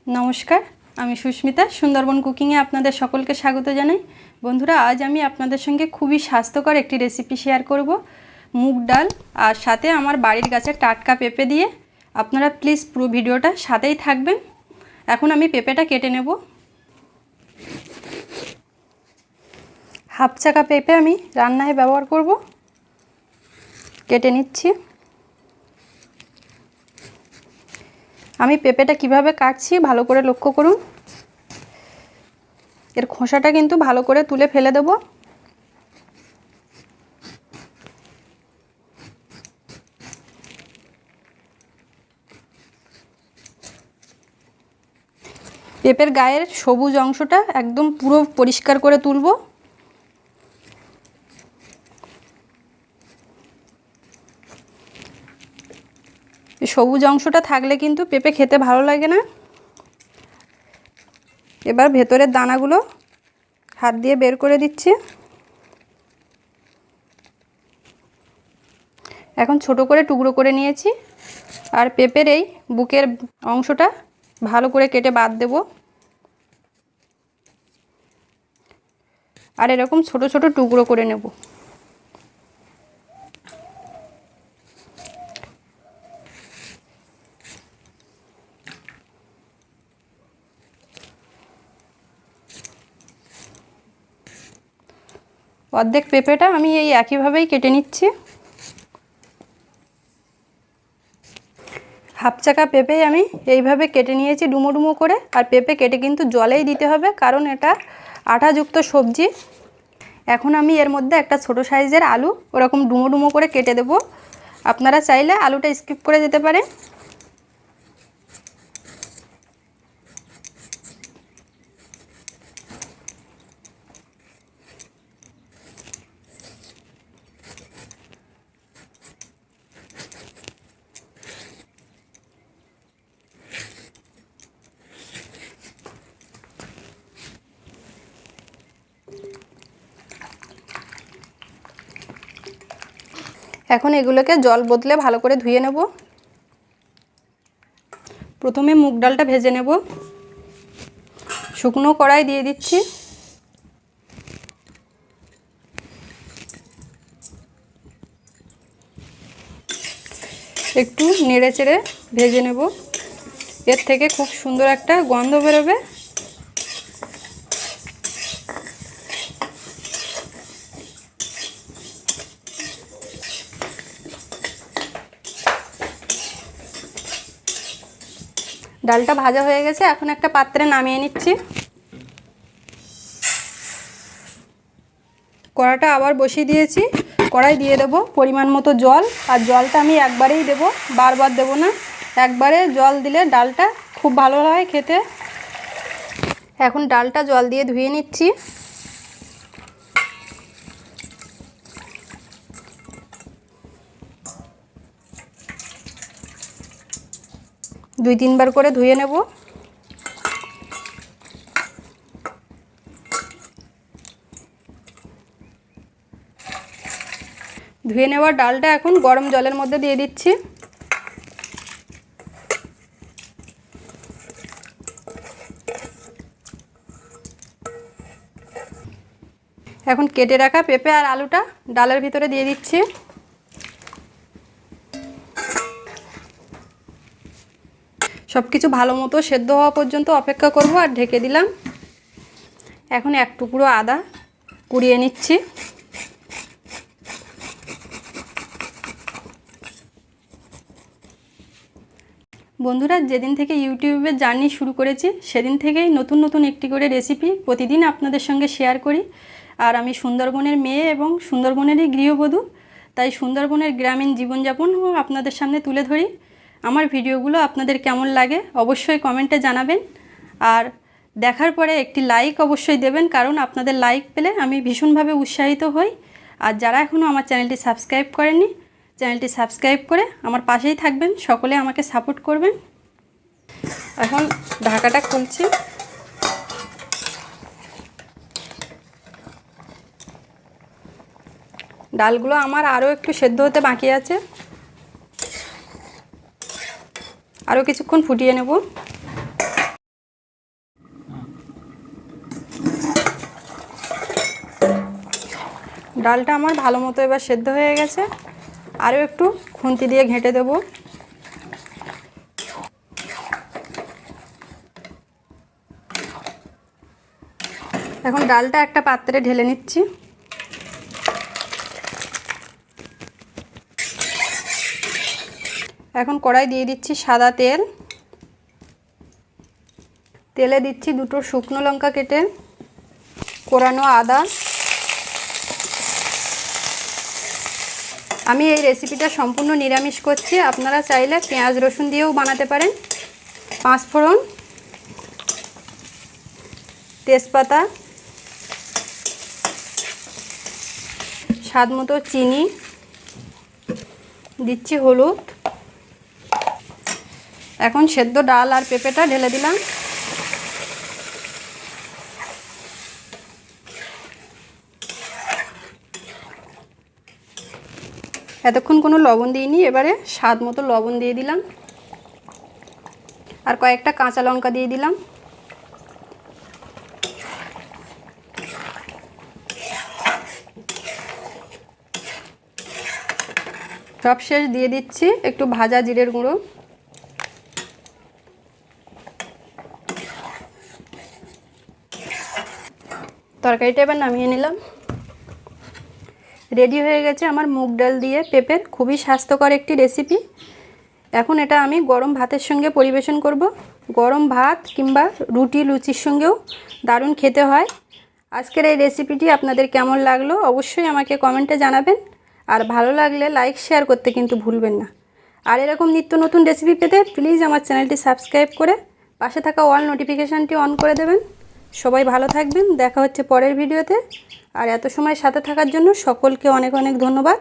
নমস্কার, আমি সুস্মিতা। সুন্দরবন কুকিংয়ে আপনাদের সকলকে স্বাগত জানাই। বন্ধুরা, আজ আমি আপনাদের সঙ্গে খুবই স্বাস্থ্যকর একটি রেসিপি শেয়ার করব, মুগ ডাল আর সাথে আমার বাড়ির গাছের টাটকা পেঁপে দিয়ে। আপনারা প্লিজ পুরো ভিডিওটা সাথেই থাকবেন। এখন আমি পেঁপেটা কেটে নেব। হাফ চাকা পেঁপে আমি রান্নায় ব্যবহার করব। কেটে নিচ্ছি। আমি পেঁপেটা কিভাবে কাটছি ভালো করে লক্ষ্য করুন। এর খোসাটা কিন্তু ভালো করে তুলে ফেলে দেব। পেঁপের গায়ের সবুজ অংশটা একদম পুরো পরিষ্কার করে তুলব। সবুজ অংশটা থাকলে কিন্তু পেঁপে খেতে ভালো লাগে না। এবার ভেতরের দানাগুলো হাত দিয়ে বের করে দিচ্ছি। এখন ছোট করে টুকরো করে নিয়েছি। আর পেঁপের এই বুকের অংশটা ভালো করে কেটে বাদ দেব। আর এরকম ছোট ছোট টুকরো করে নেব। অর্ধেক পেঁপেটা আমি এই একইভাবেই কেটে নিচ্ছি। হাফ চাকা পেঁপে আমি এইভাবে কেটে নিয়েছি ডুমো ডুমো করে। আর পেঁপে কেটে কিন্তু জলেই দিতে হবে, কারণ এটা আঠাযুক্ত সবজি। এখন আমি এর মধ্যে একটা ছোট সাইজের আলু ওরকম ডুমো ডুমো করে কেটে দেব। আপনারা চাইলে আলুটা স্কিপ করে যেতে পারেন। এখন এগুলোকে জল বদলে ভালো করে ধুয়ে নেব। প্রথমে মুগ ডালটা ভেজে নেব। শুকনো কড়াই দিয়ে দিচ্ছি। একটু নেড়ে চেড়ে ভেজে নেব। এর থেকে খুব সুন্দর একটা গন্ধ বেরোবে। ডালটা ভাজা হয়ে গেছে, এখন একটা পাত্রে নামিয়ে নিচ্ছি। কড়াটা আবার বসিয়ে দিয়েছি। কড়াই দিয়ে দেব পরিমাণ মতো জল। আর জলটা আমি একবারেই দেব, বারবার দেব না। একবারে জল দিলে ডালটা খুব ভালো হয় খেতে। এখন ডালটা জল দিয়ে ধুয়ে নিচ্ছি। দুই তিনবার করে ধুয়ে নেব। ধুয়ে নেওয়া ডালটা এখন গরম জলের মধ্যে দিয়ে দিচ্ছি। এখন কেটে রাখা পেঁপে আর আলুটা ডালের ভিতরে দিয়ে দিচ্ছি। সব কিছু ভালো মতো সেদ্ধ হওয়া পর্যন্ত অপেক্ষা করব আর ঢেকে দিলাম। এখন এক টুকরো আদা কুড়িয়ে নিচ্ছি। বন্ধুরা, যেদিন থেকে ইউটিউবে জার্নি শুরু করেছি সেদিন থেকেই নতুন নতুন একটি করে রেসিপি প্রতিদিন আপনাদের সঙ্গে শেয়ার করি। আর আমি সুন্দরবনের মেয়ে এবং সুন্দরবনেরই গৃহবধূ, তাই সুন্দরবনের গ্রামীণ জীবনযাপনও আপনাদের সামনে তুলে ধরি। আমার ভিডিওগুলো আপনাদের কেমন লাগে অবশ্যই কমেন্টে জানাবেন। আর দেখার পরে একটি লাইক অবশ্যই দেবেন, কারণ আপনাদের লাইক পেলে আমি ভীষণভাবে উৎসাহিত হই। আর যারা এখনও আমার চ্যানেলটি সাবস্ক্রাইব করেননি, চ্যানেলটি সাবস্ক্রাইব করে আমার পাশেই থাকবেন। সকলে আমাকে সাপোর্ট করবেন। এখন ঢাকাটা খুলছি। ডালগুলো আমার আরও একটু সেদ্ধ হতে বাকি আছে, আরও কিছুক্ষণ ফুটিয়ে নেব। ডালটা আমার ভালো মতো এবার সেদ্ধ হয়ে গেছে, আরও একটু খুন্তি দিয়ে ঘেঁটে দেব। এখন ডালটা একটা পাত্রে ঢেলে নিচ্ছি। এখন কড়াই দিয়ে দিচ্ছি সাদা তেল, তেলে দিচ্ছি দুটো শুকনো লঙ্কা কেটে, কোরানো আদা। আমি এই রেসিপিটা সম্পূর্ণ নিরামিষ করছি, আপনারা চাইলে পেঁয়াজ রসুন দিয়েও বানাতে পারেন। 5 ফোড়ন, তেজপাতা, স্বাদ মতো চিনি, দিচ্ছি হলুদ। এখন সেদ্ধ ডাল আর পেঁপেটা ঢেলে দিলাম। এতক্ষণ কোনো লবণ দিইনি, এবারে স্বাদ মতো লবণ দিয়ে দিলাম, আর কয়েকটা কাঁচা লঙ্কা দিয়ে দিলাম। সবশেষ দিয়ে দিচ্ছি একটু ভাজা জিরের গুঁড়ো। তরকারিটা এবার নামিয়ে নিলাম। রেডি হয়ে গেছে আমার মুগ ডাল দিয়ে পেঁপের খুবই স্বাস্থ্যকর একটি রেসিপি। এখন এটা আমি গরম ভাতের সঙ্গে পরিবেশন করব। গরম ভাত কিংবা রুটি লুচির সঙ্গেও দারুণ খেতে হয়। আজকের এই রেসিপিটি আপনাদের কেমন লাগলো অবশ্যই আমাকে কমেন্টে জানাবেন, আর ভালো লাগলে লাইক শেয়ার করতে কিন্তু ভুলবেন না। আর এরকম নিত্য নতুন রেসিপি পেতে প্লিজ আমার চ্যানেলটি সাবস্ক্রাইব করে পাশে থাকা অল নোটিফিকেশানটি অন করে দেবেন। সবাই ভালো থাকবেন, দেখা হচ্ছে পরের ভিডিওতে। আর এত সময় সাথে থাকার জন্য সকলকে অনেক অনেক ধন্যবাদ।